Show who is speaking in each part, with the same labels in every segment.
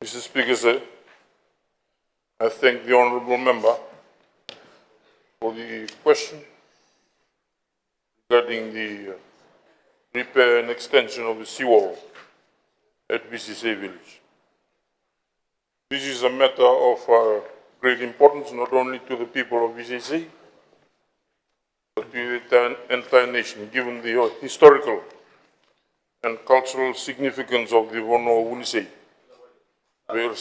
Speaker 1: Mr. Speaker, sir, I thank the honourable member for the question regarding the repair and extension of the seawall at VCC village. This is a matter of great importance not only to the people of VCC, but to the entire nation, given the historical and cultural significance of the Wono Wunisei. Mr.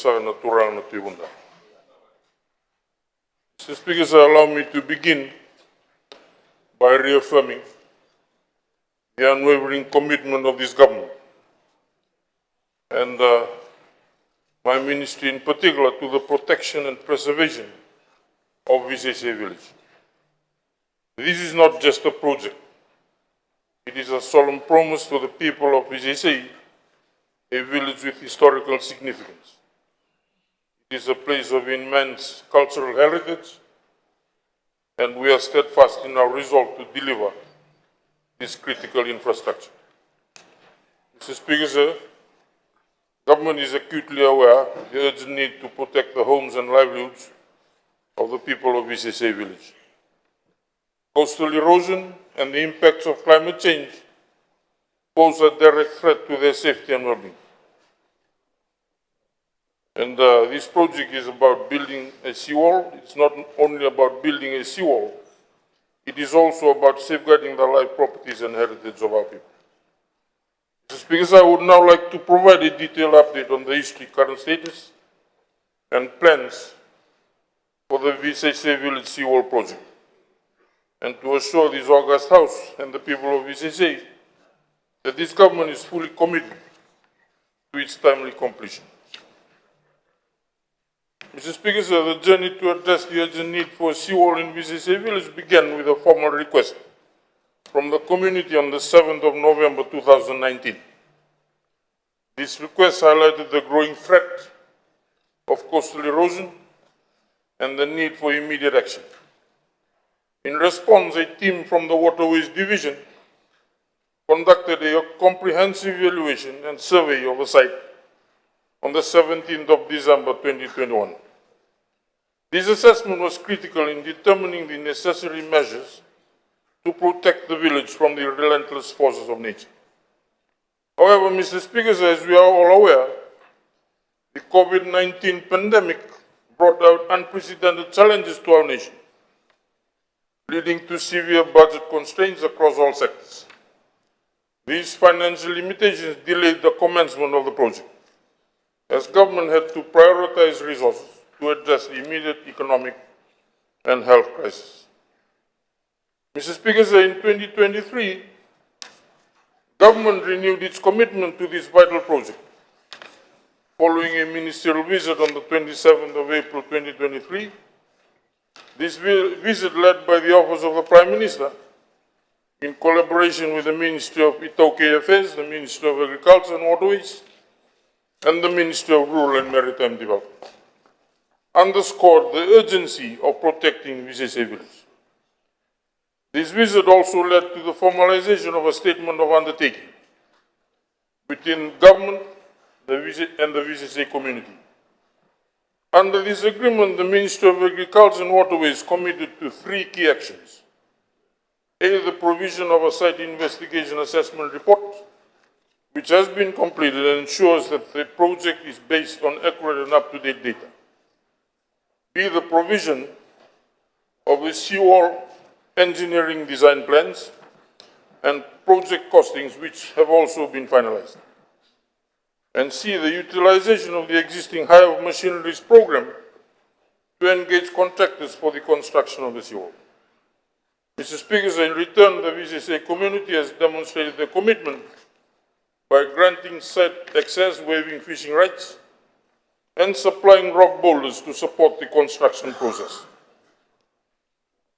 Speaker 1: Speaker, sir, allow me to begin by reaffirming the unwavering commitment of this government and my ministry in particular to the protection and preservation of VCC village. This is not just a project. It is a solemn promise to the people of VCC, a village with historical significance. It is a place of immense cultural heritage, and we are steadfast in our resolve to deliver this critical infrastructure. Mr. Speaker, sir, government is acutely aware of the urgent need to protect the homes and livelihoods of the people of VCC village. Coastal erosion and the impacts of climate change pose a direct threat to their safety and well-being. And this project is about building a seawall. It's not only about building a seawall, it is also about safeguarding the life, properties and heritage of our people. Mr. Speaker, I would now like to provide a detailed update on the history, current status and plans for the VCC Village Seawall project, and to assure this august House and the people of VCC that this government is fully committed to its timely completion. Mr. Speaker, sir, the journey to address the urgent need for a seawall in VCC village began with a formal request from the community on the 7th of November 2019. This request highlighted the growing threat of coastal erosion and the need for immediate action. In response, a team from the Waterways Division conducted a comprehensive evaluation and survey of the site on the 17th of December 2021. This assessment was critical in determining the necessary measures to protect the village from the relentless forces of nature. However, Mr. Speaker, as we are all aware, the COVID-19 pandemic brought out unprecedented challenges to our nation, leading to severe budget constraints across all sectors. These financial limitations delayed the commencement of the project, as government had to prioritize resources to address the immediate economic and health crisis. Mr. Speaker, in 2023, government renewed its commitment to this vital project. Following a ministerial visit on the 27th of April 2023, this visit led by the Office of the Prime Minister, in collaboration with the Ministry of Itoke Affairs, the Ministry of Agriculture and Waterways, and the Ministry of Rural and Maritime Development, underscored the urgency of protecting VCC village. This visit also led to the formalization of a statement of undertaking between government and the VCC community. Under this agreement, the Ministry of Agriculture and Waterways committed to 3 key actions. A, the provision of a site investigation assessment report, which has been completed and ensures that the project is based on accurate and up-to-date data. B, the provision of the seawall engineering design plans and project costings, which have also been finalized. And C, the utilization of the existing hire of machineries program to engage contractors for the construction of the seawall. Mr. Speaker, in return, the VCC community has demonstrated their commitment by granting site access, waiving fishing rights, and supplying rock boulders to support the construction process.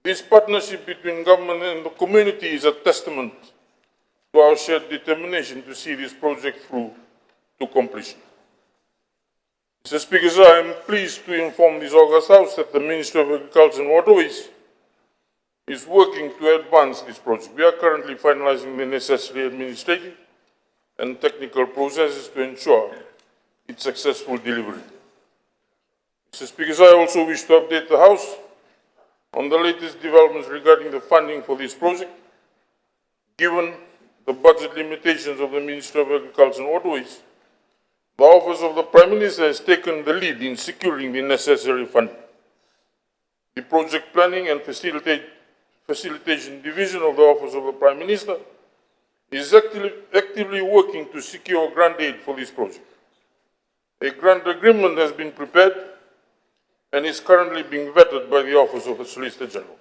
Speaker 1: This partnership between government and the community is a testament to our shared determination to see this project through to completion. Mr. Speaker, I am pleased to inform this august House that the Ministry of Agriculture and Waterways is working to advance this project. We are currently finalizing the necessary administrative and technical processes to ensure its successful delivery. Mr. Speaker, I also wish to update the House on the latest developments regarding the funding for this project. Given the budget limitations of the Ministry of Agriculture and Waterways, the Office of the Prime Minister has taken the lead in securing the necessary funding. The Project Planning and Facilitation Division of the Office of the Prime Minister is actively working to secure grant aid for this project. A grant agreement has been prepared and is currently being vetted by the Office of the Solicitor General.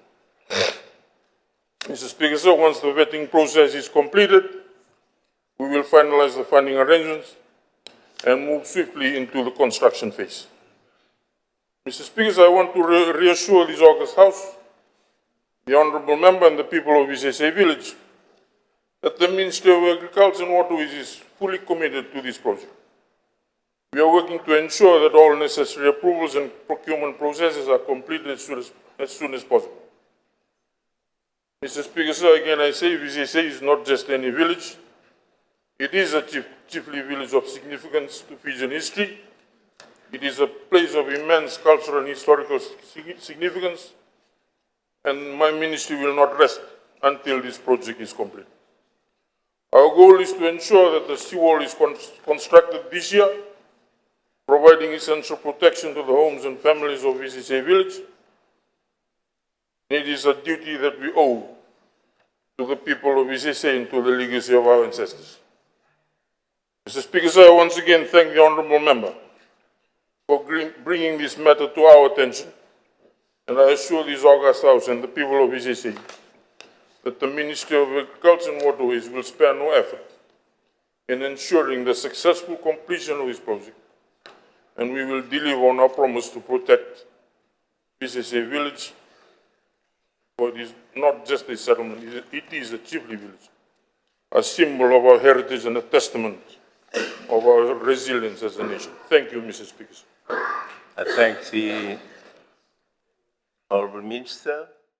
Speaker 1: Mr. Speaker, once the vetting process is completed, we will finalize the funding arrangements and move swiftly into the construction phase. Mr. Speaker, I want to reassure this August House, the Honourable Member and the people of Visese Village that the Ministry of Agriculture and Waterways is fully committed to this project. We are working to ensure that all necessary approvals and procurement processes are completed as soon as possible. Mr. Speaker, again I say Visese is not just any village. It is a chiefly village of significance to Fijian history. It is a place of immense cultural and historical significance, and my ministry will not rest until this project is complete. Our goal is to ensure that the seawall is constructed this year, providing essential protection to the homes and families of Visese Village. It is a duty that we owe to the people of Visese and to the legacy of our ancestors. Mr. Speaker, I once again thank the Honourable Member for bringing this matter to our attention, and I assure this August House and the people of Visese that the Ministry of Agriculture and Waterways will spare no effort in ensuring the successful completion of this project, and we will deliver on our promise to protect Visese Village, for it is not just a settlement, it is a chiefly village, a symbol of our heritage and a testament of our resilience as a nation. Thank you, Mr. Speaker.
Speaker 2: I thank the Honourable Minister.